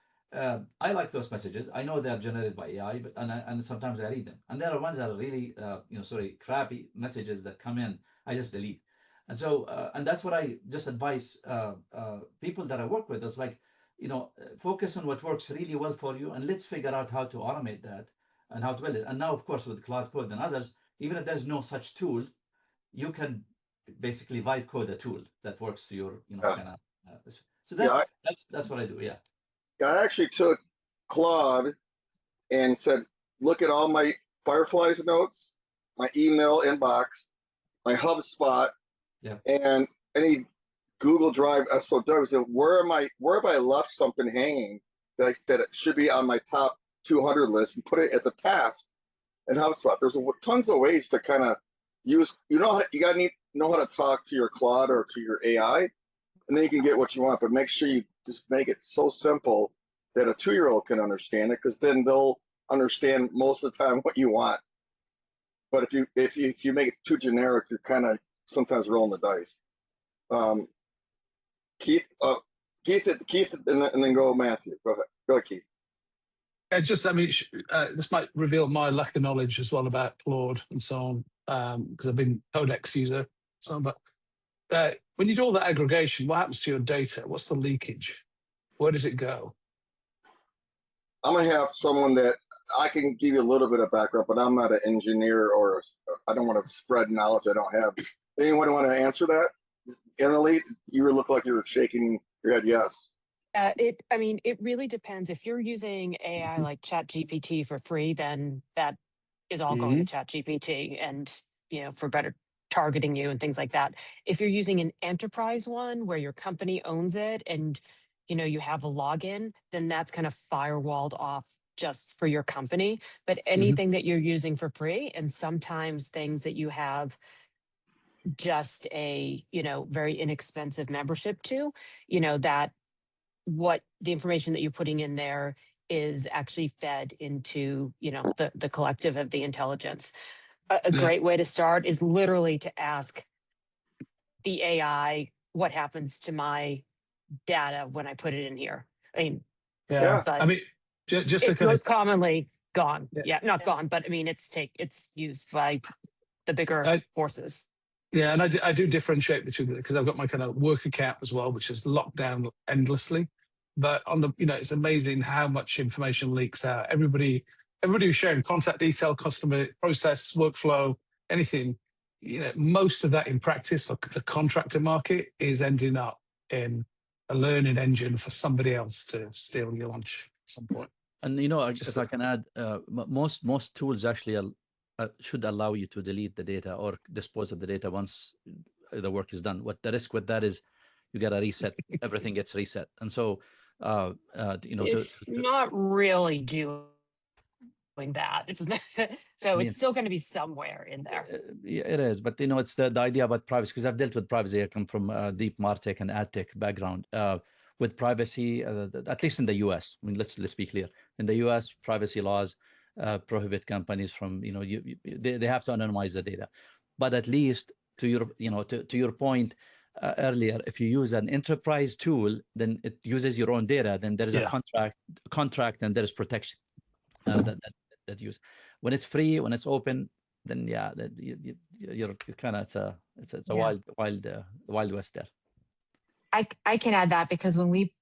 [SPEAKER 14] I like those messages. I know they're generated by AI, but and sometimes I read them. And there are ones that are really crappy messages that come in. I just delete. And so and that's what I just advise people that I work with. It's like, focus on what works really well for you, and let's figure out how to automate that and how to build it. And now, of course, with Cloud Code and others, even if there's no such tool, you can basically vibe code a tool that works to your, kind of. So that's what I do. Yeah.
[SPEAKER 1] I actually took Claude and said, look at all my Fireflies notes, my email inbox, my HubSpot, and any Google Drive SOWs. And where have I left something hanging that it should be on my top 200 list, and put it as a task in HubSpot. There's tons of ways to kind of use, you gotta know how to talk to your Claude or to your AI, and then you can get what you want. But make sure you just make it so simple that a 2-year-old can understand it, because then they'll understand most of the time what you want. But if you make it too generic, you're kind of sometimes rolling the dice. Keith, and then go Matthew. Go ahead, Keith.
[SPEAKER 6] This might reveal my lack of knowledge as well about Claude and so on, because I've been Codex user. But when you do all that aggregation, what happens to your data? What's the leakage? Where does it go?
[SPEAKER 1] I'm gonna have someone that I can give you a little bit of background, but I'm not an engineer, or I don't want to spread knowledge I don't have. Anyone want to answer that? Emily, you look like you were shaking your head. Yes.
[SPEAKER 9] It really depends. If you're using AI like ChatGPT for free, then that is all going to ChatGPT, and for better targeting you and things like that. If you're using an enterprise one where your company owns it and you have a login, then that's kind of firewalled off just for your company. But anything that you're using for free, and sometimes things that you have just a very inexpensive membership to, that what the information that you're putting in there is actually fed into the collective of the intelligence. A great way to start is literally to ask the AI what happens to my data when I put it in here.
[SPEAKER 6] Just
[SPEAKER 9] it's most commonly gone. Not gone, but it's used by the bigger forces.
[SPEAKER 6] Yeah, and I do differentiate between it, because I've got my kind of work account as well, which is locked down endlessly. But on the, it's amazing how much information leaks out. Everybody who's sharing contact detail, customer process, workflow, anything. Most of that in practice for the contractor market is ending up in a learning engine for somebody else to steal your lunch at some point.
[SPEAKER 14] And if I can add, most tools actually should allow you to delete the data or dispose of the data once the work is done. What the risk with that is, you got to reset, everything gets reset. And so,
[SPEAKER 9] it's not really doing that. It's still going to be somewhere in there.
[SPEAKER 14] Yeah, it is. But it's the idea about privacy, because I've dealt with privacy. I come from a deep MarTech and AdTech background. With privacy, at least in the US, let's be clear. In the US, privacy laws prohibit companies from, they have to anonymize the data. But at least to your point earlier, if you use an enterprise tool, then it uses your own data. Then there is a contract, and there is protection that use. When it's free, when it's open, then you're kind of it's a wild west there.
[SPEAKER 11] I can add that, because when we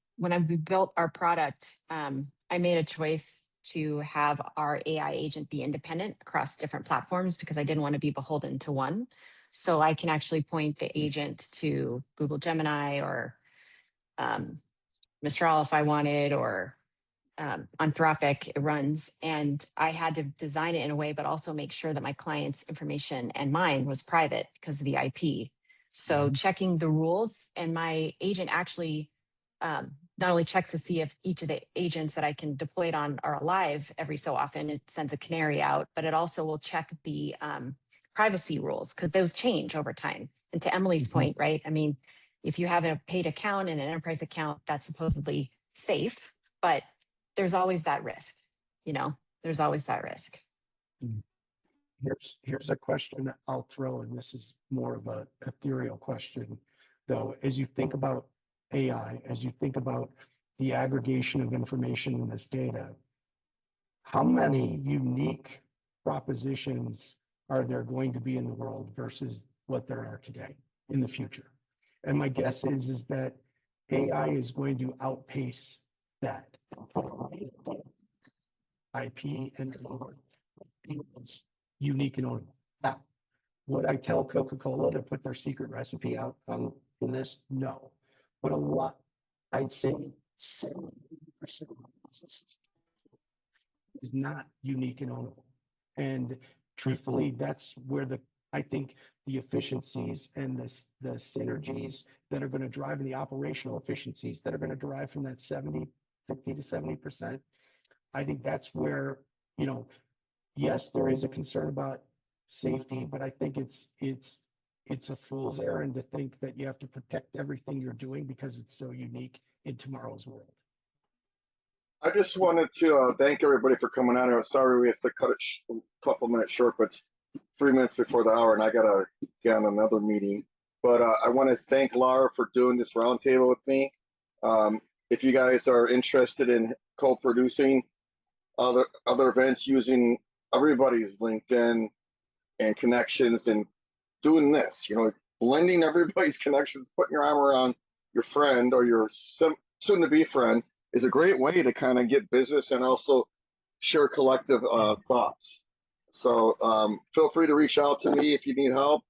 [SPEAKER 11] built our product, I made a choice to have our AI agent be independent across different platforms, because I didn't want to be beholden to one. So I can actually point the agent to Google Gemini or Mistral if I wanted, or Anthropic it runs. And I had to design it in a way, but also make sure that my client's information and mine was private because of the IP. So checking the rules, and my agent actually not only checks to see if each of the agents that I can deploy it on are alive every so often, it sends a canary out, but it also will check the privacy rules because those change over time. And to Emily's point, right? I mean, if you have a paid account and an enterprise account, that's supposedly safe, but there's always that risk, you know, there's always that risk.
[SPEAKER 13] Here's a question I'll throw, and this is more of a ethereal question, though. As you think about AI, as you think about the aggregation of information in this data, how many unique propositions are there going to be in the world versus what there are today in the future? And my guess is that AI is going to outpace that. IP and it's unique and ownable. Now, would I tell Coca-Cola to put their secret recipe out on in this? No. But a lot, I'd say 70% is not unique and ownable. And truthfully, that's where I think the efficiencies and the synergies that are going to drive, and the operational efficiencies that are going to derive from that 50 to 70%. I think that's where, you know, yes, there is a concern about safety, but I think it's a fool's errand to think that you have to protect everything you're doing because it's so unique in tomorrow's world.
[SPEAKER 1] I just wanted to thank everybody for coming out. I'm sorry we have to cut it a couple minutes short, but it's 3 minutes before the hour, and I gotta get on another meeting. But I want to thank Lara for doing this roundtable with me. If you guys are interested in co-producing other events using everybody's LinkedIn and connections and doing this, you know, blending everybody's connections, putting your arm around your friend or your soon-to-be friend is a great way to kind of get business and also share collective thoughts. So feel free to reach out to me if you need help.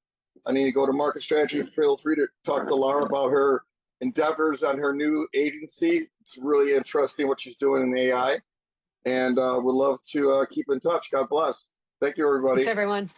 [SPEAKER 1] I need to go to market strategy. Feel free to talk to Lara about her endeavors on her new agency. It's really interesting what she's doing in AI. And would love to keep in touch. God bless. Thank you, everybody.
[SPEAKER 5] Thanks, everyone.